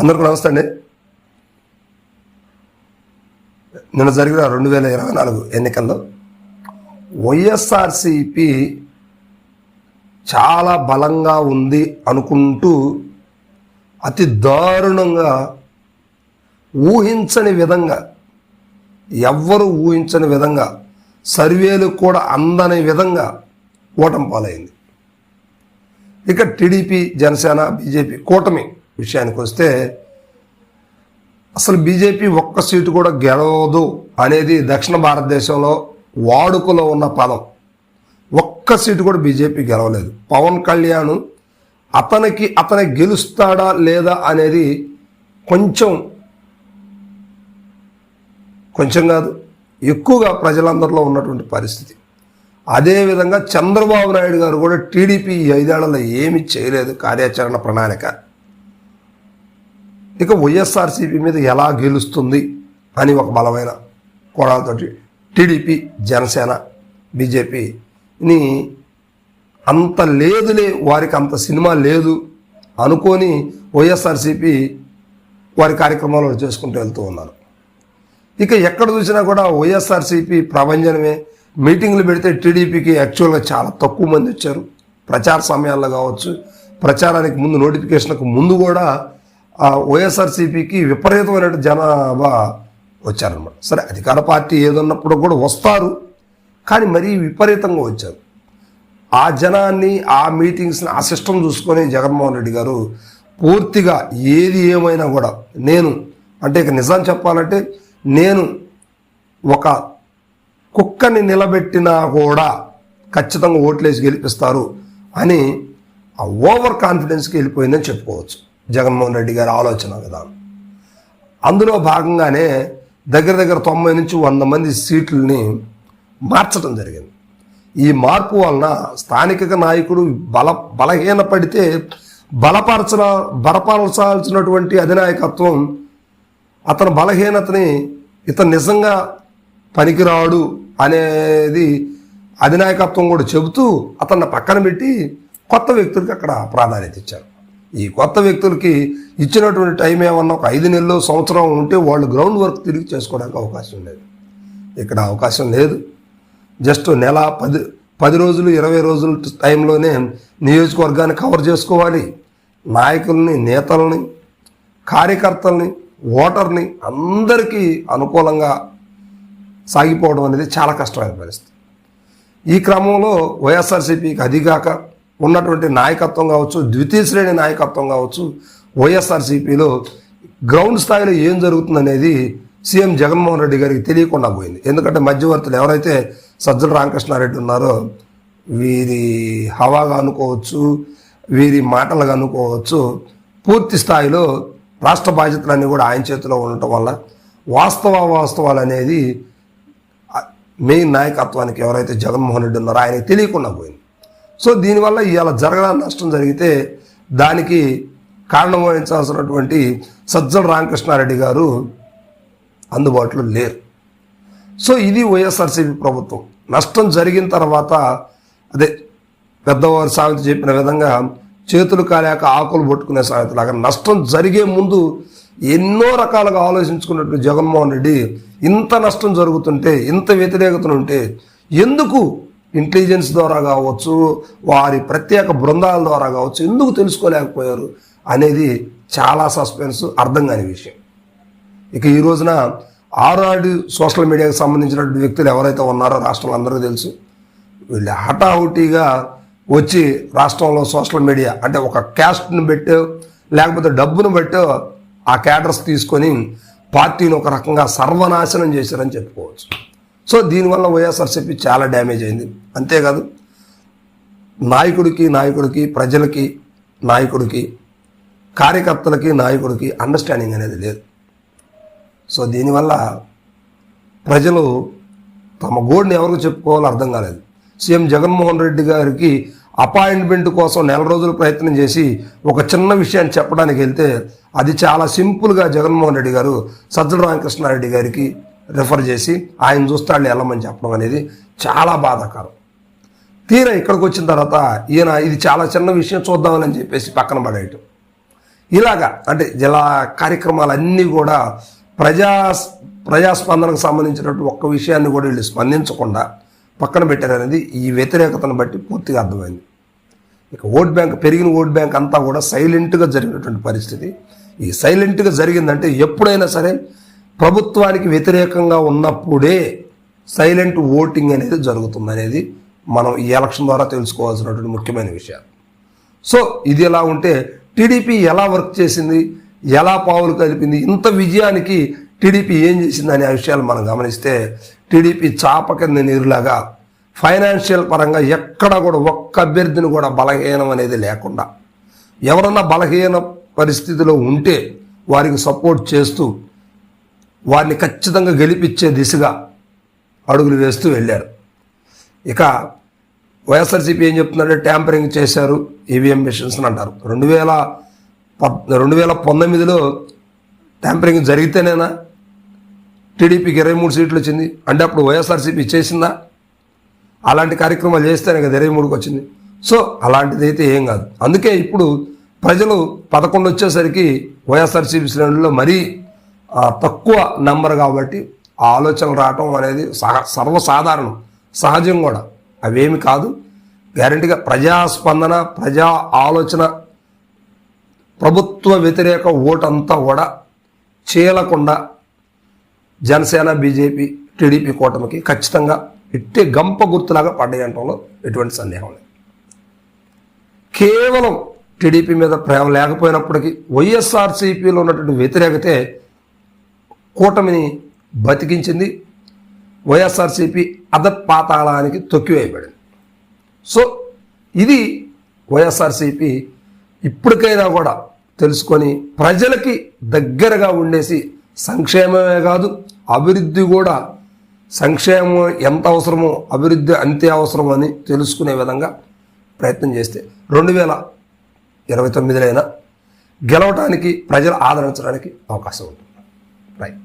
అందరికీ నమస్తే అండి. నిన్న జరిగిన 2024 ఎన్నికల్లో వైఎస్ఆర్సిపి చాలా బలంగా ఉంది అనుకుంటూ అతి దారుణంగా ఊహించని విధంగా, ఎవ్వరూ ఊహించని విధంగా, సర్వేలు కూడా అందని విధంగా ఓటమి పాలైంది. ఇక టీడీపీ, జనసేన, బీజేపీ కూటమి విషయానికి వస్తే అసలు బీజేపీ ఒక్క సీటు కూడా గెలవదు అనేది దక్షిణ భారతదేశంలో వాడుకలో ఉన్న పదం. ఒక్క సీటు కూడా బీజేపీ గెలవలేదు. పవన్ కళ్యాణ్ అతని గెలుస్తాడా లేదా అనేది కొంచెం కాదు ఎక్కువగా ప్రజలందరిలో ఉన్నటువంటి పరిస్థితి. అదేవిధంగా చంద్రబాబు నాయుడు గారు కూడా టీడీపీ 5 ఏళ్లలో ఏమీ చేయలేదు కార్యాచరణ ప్రణాళిక. ఇక వైఎస్ఆర్సీపీ మీద ఎలా గెలుస్తుంది అని ఒక బలమైన కోణాలతోటి టీడీపీ, జనసేన, బీజేపీని అంత లేదులే, వారికి అంత సినిమా లేదు అనుకొని వైఎస్ఆర్సీపీ వారి కార్యక్రమాలు చేసుకుంటూ వెళ్తూ ఉన్నారు. ఇక ఎక్కడ చూసినా కూడా వైఎస్ఆర్సీపీ ప్రభంజనమే. మీటింగ్లు పెడితే టీడీపీకి యాక్చువల్గా చాలా తక్కువ మంది వచ్చారు. ప్రచార సమయాల్లో కావచ్చు, ప్రచారానికి ముందు, నోటిఫికేషన్కు ముందు కూడా వైఎస్ఆర్సీపీకి విపరీతమైన జనాభా వచ్చారనమాట. సరే, అధికార పార్టీ ఏదన్నప్పుడు కూడా వస్తారు, కానీ మరీ విపరీతంగా వచ్చారు. ఆ జనాన్ని, ఆ మీటింగ్స్ని, ఆ సిస్టమ్ చూసుకొని జగన్మోహన్ రెడ్డి గారు పూర్తిగా ఏది ఏమైనా కూడా ఇక నిజం చెప్పాలంటే నేను ఒక కుక్కని నిలబెట్టినా కూడా ఖచ్చితంగా ఓట్లేసి గెలిపిస్తారు అని ఆ ఓవర్ కాన్ఫిడెన్స్కి వెళ్ళిపోయిందని చెప్పుకోవచ్చు జగన్మోహన్ రెడ్డి గారి ఆలోచన విధానం. అందులో భాగంగానే దగ్గర 90 నుంచి 100 మంది సీట్లని మార్చడం జరిగింది. ఈ మార్పు వలన స్థానిక నాయకుడు బలహీనపడితే బలపరచాల్సినటువంటి అధినాయకత్వం అతని బలహీనతని ఇతను నిజంగా పనికిరాడు అనేది అధినాయకత్వం కూడా చెబుతూ అతన్ని పక్కన పెట్టి కొత్త వ్యక్తులకి అక్కడ ప్రాధాన్యత ఇచ్చారు. ఈ కొత్త వ్యక్తులకి ఇచ్చినటువంటి టైం ఏమన్నా ఒక 5 నెలలు, సంవత్సరం ఉంటే వాళ్ళు గ్రౌండ్ వర్క్ తిరిగి చేసుకోవడానికి అవకాశం లేదు. ఇక్కడ అవకాశం లేదు. జస్ట్ నెల, 10 రోజులు, 20 రోజుల టైంలోనే నియోజకవర్గాన్ని కవర్ చేసుకోవాలి. నాయకుల్ని, నేతల్ని, కార్యకర్తల్ని, ఓటర్ని అందరికీ అనుకూలంగా సాగిపోవడం అనేది చాలా కష్టమైన పరిస్థితి. ఈ క్రమంలో వైఎస్ఆర్సీపీకి అదిగాక ఉన్నటువంటి నాయకత్వం కావచ్చు, ద్వితీయ శ్రేణి నాయకత్వం కావచ్చు, వైఎస్ఆర్సీపీలో గ్రౌండ్ స్థాయిలో ఏం జరుగుతుందనేది సీఎం జగన్మోహన్ రెడ్డి గారికి తెలియకుండా పోయింది. ఎందుకంటే మధ్యవర్తులు ఎవరైతే సజ్జల రామకృష్ణారెడ్డి ఉన్నారో వీరి హవాగా అనుకోవచ్చు, వీరి మాటలుగా అనుకోవచ్చు, పూర్తి స్థాయిలో రాష్ట్ర బాధ్యతలన్నీ కూడా ఆయన చేతిలో ఉండటం వల్ల వాస్తవాలు అనేది మెయిన్ నాయకత్వానికి ఎవరైతే జగన్మోహన్ రెడ్డి ఉన్నారో ఆయనకి తెలియకుండా పోయింది. సో దీనివల్ల ఇలా జరగడానికి నష్టం జరిగితే దానికి కారణం వహించాల్సినటువంటి సజ్జల రామకృష్ణారెడ్డి గారు అందుబాటులో లేరు. సో ఇది వైఎస్ఆర్సీపీ ప్రభుత్వం. నష్టం జరిగిన తర్వాత అదే పెద్దవారు సామెత చెప్పిన విధంగా చేతులు కాలేక ఆకులు పట్టుకునే సామెతలాగా నష్టం జరిగే ముందు ఎన్నో రకాలుగా ఆలోచించుకున్నట్టు జగన్మోహన్ రెడ్డి ఇంత నష్టం జరుగుతుంటే, ఇంత వ్యతిరేకతలు ఉంటే ఎందుకు ఇంటెలిజెన్స్ ద్వారా కావచ్చు, వారి ప్రత్యేక బృందాల ద్వారా కావచ్చు ఎందుకు తెలుసుకోలేకపోయారు అనేది చాలా సస్పెన్స్, అర్థం కాని విషయం. ఇక ఈ రోజున ఆర్ఆర్డి సోషల్ మీడియాకి సంబంధించినటువంటి వ్యక్తులు ఎవరైతే ఉన్నారో రాష్ట్రంలో అందరికీ తెలుసు. వీళ్ళు హఠాహుటిగా వచ్చి రాష్ట్రంలో సోషల్ మీడియా అంటే ఒక క్యాస్ట్ని పెట్టో లేకపోతే డబ్బును పెట్టో ఆ క్యాడర్స్ తీసుకొని పార్టీని ఒక రకంగా సర్వనాశనం చేశారని చెప్పుకోవచ్చు. సో దీనివల్ల వైఎస్ఆర్సీపీ చాలా డ్యామేజ్ అయింది. అంతేకాదు నాయకుడికి, ప్రజలకి, నాయకుడికి, కార్యకర్తలకి, నాయకుడికి అండర్స్టాండింగ్ అనేది లేదు. సో దీనివల్ల ప్రజలు తమ గోడుని ఎవరికి చెప్పుకోవాలో అర్థం కాలేదు. సీఎం జగన్మోహన్ రెడ్డి గారికి అపాయింట్మెంట్ కోసం 4 రోజులు ప్రయత్నం చేసి ఒక చిన్న విషయాన్ని చెప్పడానికి వెళ్తే అది చాలా సింపుల్గా జగన్మోహన్ రెడ్డి గారు సజ్జల రామకృష్ణారెడ్డి గారికి రెఫర్ చేసి ఆయన చూస్తాడు వెళ్ళమని చెప్పడం అనేది చాలా బాధాకరం. తీరా ఇక్కడికి వచ్చిన తర్వాత ఈయన ఇది చాలా చిన్న విషయం చూద్దామని చెప్పేసి పక్కన పడేయటం. ఇలాగా అంటే జిల్లా కార్యక్రమాలన్నీ కూడా ప్రజాస్పందనకు సంబంధించినటువంటి ఒక్క విషయాన్ని కూడా వీళ్ళు స్పందించకుండా పక్కన పెట్టారనేది ఈ వ్యతిరేకతను బట్టి పూర్తిగా అర్థమైంది. ఇక పెరిగిన ఓట్ బ్యాంక్ అంతా కూడా సైలెంట్గా జరిగినటువంటి పరిస్థితి. ఈ సైలెంట్గా జరిగిందంటే ఎప్పుడైనా సరే ప్రభుత్వానికి వ్యతిరేకంగా ఉన్నప్పుడే సైలెంట్ ఓటింగ్ అనేది జరుగుతుంది అనేది మనం ఈ ఎలక్షన్ ద్వారా తెలుసుకోవాల్సినటువంటి ముఖ్యమైన విషయాలు. సో ఇది ఎలా ఉంటే టీడీపీ ఎలా వర్క్ చేసింది, ఎలా పావులు కలిపింది, ఇంత విజయానికి టీడీపీ ఏం చేసింది అనే విషయాలు మనం గమనిస్తే టీడీపీ చాప కింద నీరులాగా ఫైనాన్షియల్ పరంగా ఎక్కడ కూడా ఒక్క అభ్యర్థిని కూడా బలహీనం అనేది లేకుండా ఎవరన్నా బలహీన పరిస్థితిలో ఉంటే వారికి సపోర్ట్ చేస్తూ వారిని ఖచ్చితంగా గెలిపించే దిశగా అడుగులు వేస్తూ వెళ్ళారు. ఇక వైఎస్ఆర్సీపీ ఏం చెప్తున్నారంటే ట్యాంపరింగ్ చేశారు ఈవీఎం మిషన్స్ అని అంటారు. 2019లో ట్యాంపరింగ్ జరిగితేనేనా టీడీపీకి 23 సీట్లు వచ్చింది అంటే అప్పుడు వైఎస్ఆర్సీపీ చేసిందా? అలాంటి కార్యక్రమాలు చేస్తేనే కదా 23కి వచ్చింది. సో అలాంటిది అయితే ఏం కాదు. అందుకే ఇప్పుడు ప్రజలు 11 వచ్చేసరికి వైఎస్ఆర్సీపీ శ్రేణుల్లో మరీ తక్కువ నంబర్ కాబట్టి ఆ ఆలోచనలు రావటం అనేది సర్వసాధారణం, సహజం కూడా. అవేమి కాదు, గ్యారంటీగా ప్రజాస్పందన, ప్రజా ఆలోచన, ప్రభుత్వ వ్యతిరేక ఓటంతా కూడా చీలకుండా జనసేన, బీజేపీ, టీడీపీ కూటమికి ఖచ్చితంగా ఇట్టే గంప గుర్తులాగా పడ్డాయంటంలో ఎటువంటి సందేహం లేదు. కేవలం టీడీపీ మీద ప్రేమ లేకపోయినప్పటికీ వైఎస్ఆర్సీపీలో ఉన్నటువంటి వ్యతిరేకతే కూటమిని బతికించింది. వైఎస్ఆర్సీపీ అధపాతాళానికి తొక్కివేయబడింది. సో ఇది వైఎస్ఆర్సీపీ ఇప్పటికైనా కూడా తెలుసుకొని ప్రజలకి దగ్గరగా ఉండేసి సంక్షేమమే కాదు అభివృద్ధి కూడా, సంక్షేమం ఎంత అవసరమో అభివృద్ధి అంతే అవసరం అని తెలుసుకునే విధంగా ప్రయత్నం చేస్తే 2029 గెలవటానికి, ప్రజలు ఆదరించడానికి అవకాశం ఉంటుంది. రైట్.